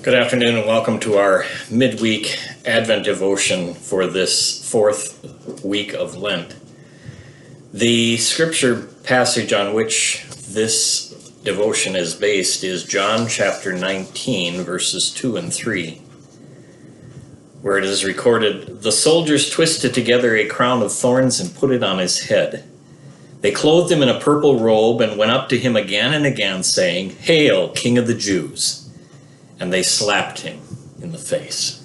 Good afternoon and welcome to our midweek Advent devotion for this fourth week of Lent. The scripture passage on which this devotion is based is John chapter 19, verses 2 and 3, where it is recorded, "The soldiers twisted together a crown of thorns and put it on his head. They clothed him in a purple robe and went up to him again and again, saying, 'Hail, King of the Jews!' And they slapped him in the face."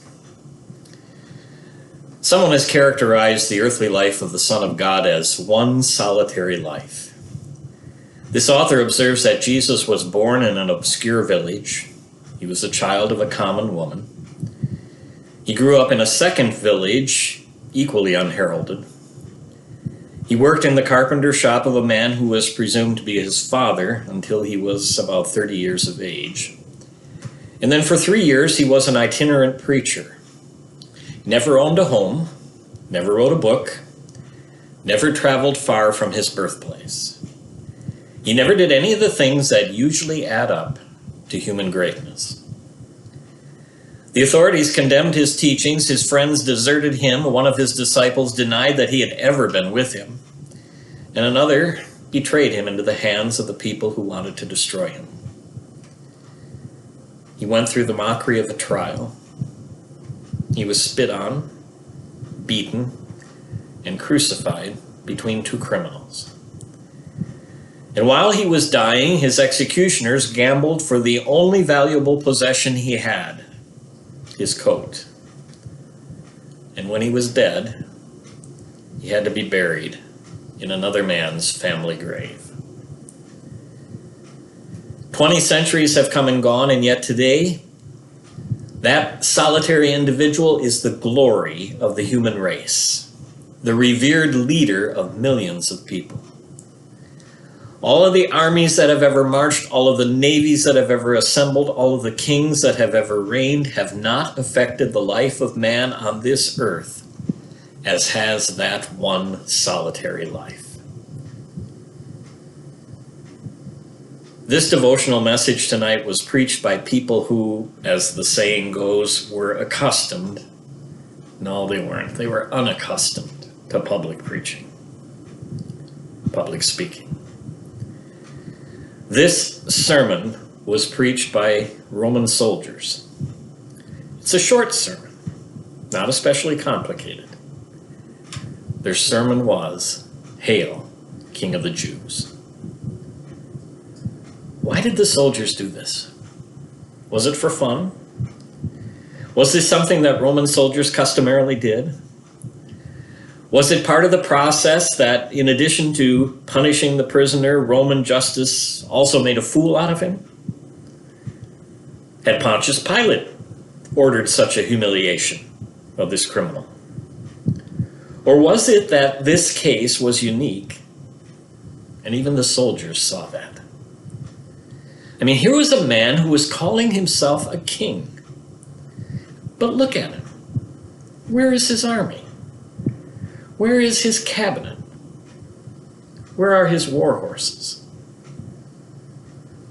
Someone has characterized the earthly life of the Son of God as one solitary life. This author observes that Jesus was born in an obscure village. He was a child of a common woman. He grew up in a second village, equally unheralded. He worked in the carpenter shop of a man who was presumed to be his father until he was about 30 years of age. And then for 3 years, he was an itinerant preacher. He never owned a home, never wrote a book, never traveled far from his birthplace. He never did any of the things that usually add up to human greatness. The authorities condemned his teachings, his friends deserted him, one of his disciples denied that he had ever been with him, and another betrayed him into the hands of the people who wanted to destroy him. He went through the mockery of a trial. He was spit on, beaten, and crucified between two criminals. And while he was dying, his executioners gambled for the only valuable possession he had, his coat. And when he was dead, he had to be buried in another man's family grave. 20 centuries have come and gone, and yet today, that solitary individual is the glory of the human race, the revered leader of millions of people. All of the armies that have ever marched, all of the navies that have ever assembled, all of the kings that have ever reigned have not affected the life of man on this earth as has that one solitary life. This devotional message tonight was preached by people who, as the saying goes, were accustomed. No, they weren't. They were unaccustomed to public preaching, public speaking. This sermon was preached by Roman soldiers. It's a short sermon, not especially complicated. Their sermon was, "Hail, King of the Jews." Why did the soldiers do this? Was it for fun? Was this something that Roman soldiers customarily did? Was it part of the process that, in addition to punishing the prisoner, Roman justice also made a fool out of him? Had Pontius Pilate ordered such a humiliation of this criminal? Or was it that this case was unique, and even the soldiers saw that? I mean, here was a man who was calling himself a king. But look at him. Where is his army? Where is his cabinet? Where are his war horses?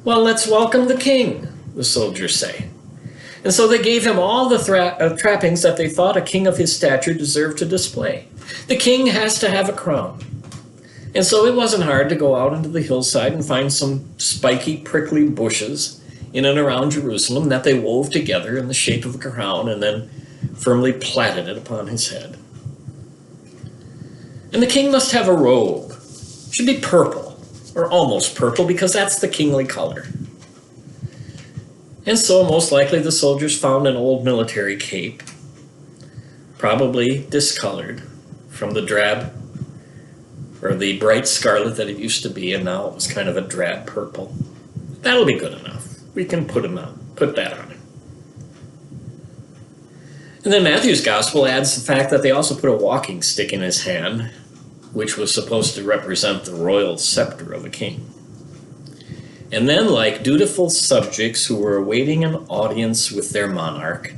"Well, let's welcome the king," the soldiers say. And so they gave him all the trappings that they thought a king of his stature deserved to display. The king has to have a crown. And so it wasn't hard to go out into the hillside and find some spiky, prickly bushes in and around Jerusalem that they wove together in the shape of a crown and then firmly plaited it upon his head. And the king must have a robe. It should be purple, or almost purple, because that's the kingly color. And so most likely the soldiers found an old military cape, probably discolored from the drab or the bright scarlet that it used to be, and now it was kind of a drab purple. That'll be good enough. We can put that on him. And then Matthew's gospel adds the fact that they also put a walking stick in his hand, which was supposed to represent the royal scepter of a king. And then, like dutiful subjects who were awaiting an audience with their monarch,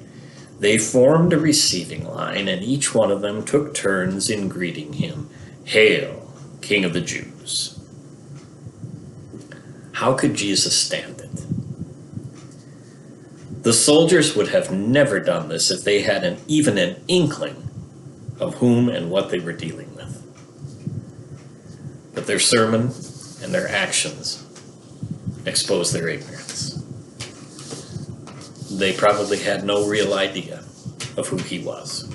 they formed a receiving line, and each one of them took turns in greeting him. "Hail, King of the Jews." How could Jesus stand it? The soldiers would have never done this if they had even an inkling of whom and what they were dealing with. But their sermon and their actions expose their ignorance. They probably had no real idea of who he was.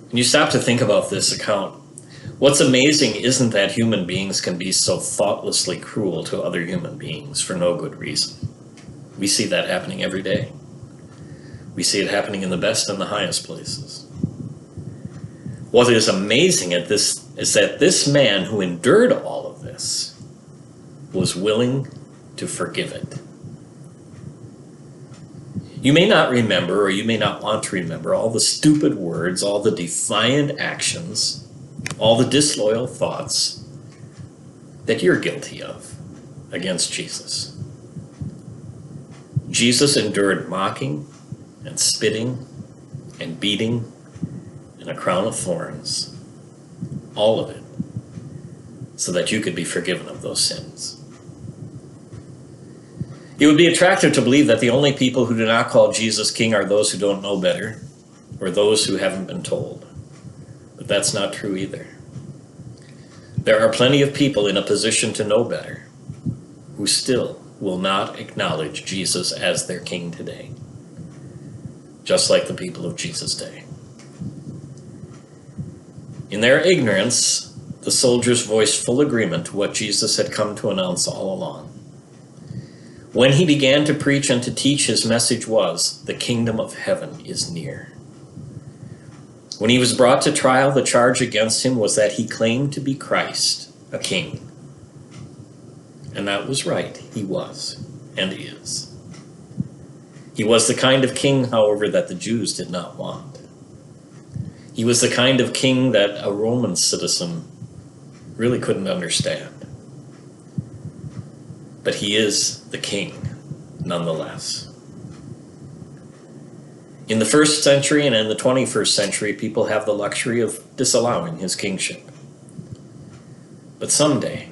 When you stop to think about this account, what's amazing isn't that human beings can be so thoughtlessly cruel to other human beings for no good reason. We see that happening every day. We see it happening in the best and the highest places. What is amazing at this is that this man who endured all of this was willing to forgive it. You may not remember, or you may not want to remember, all the stupid words, all the defiant actions, all the disloyal thoughts that you're guilty of against Jesus. Jesus endured mocking and spitting and beating and a crown of thorns, all of it, so that you could be forgiven of those sins. It would be attractive to believe that the only people who do not call Jesus king are those who don't know better, or those who haven't been told. But that's not true either. There are plenty of people in a position to know better who still will not acknowledge Jesus as their king today, just like the people of Jesus' day. In their ignorance, the soldiers voiced full agreement to what Jesus had come to announce all along. When he began to preach and to teach, his message was, "The kingdom of heaven is near." When he was brought to trial, the charge against him was that he claimed to be Christ, a king. And that was right, he was, and is. He was the kind of king, however, that the Jews did not want. He was the kind of king that a Roman citizen really couldn't understand. But he is the king, nonetheless. In the 1st century and in the 21st century, people have the luxury of disallowing his kingship. But someday,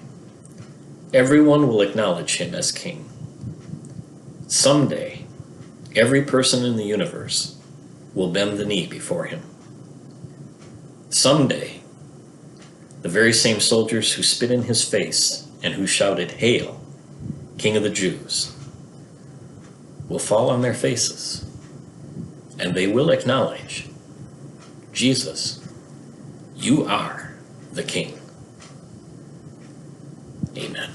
everyone will acknowledge him as king. Someday, every person in the universe will bend the knee before him. Someday, the very same soldiers who spit in his face and who shouted, "Hail, King of the Jews," will fall on their faces, and they will acknowledge, "Jesus, you are the King." Amen.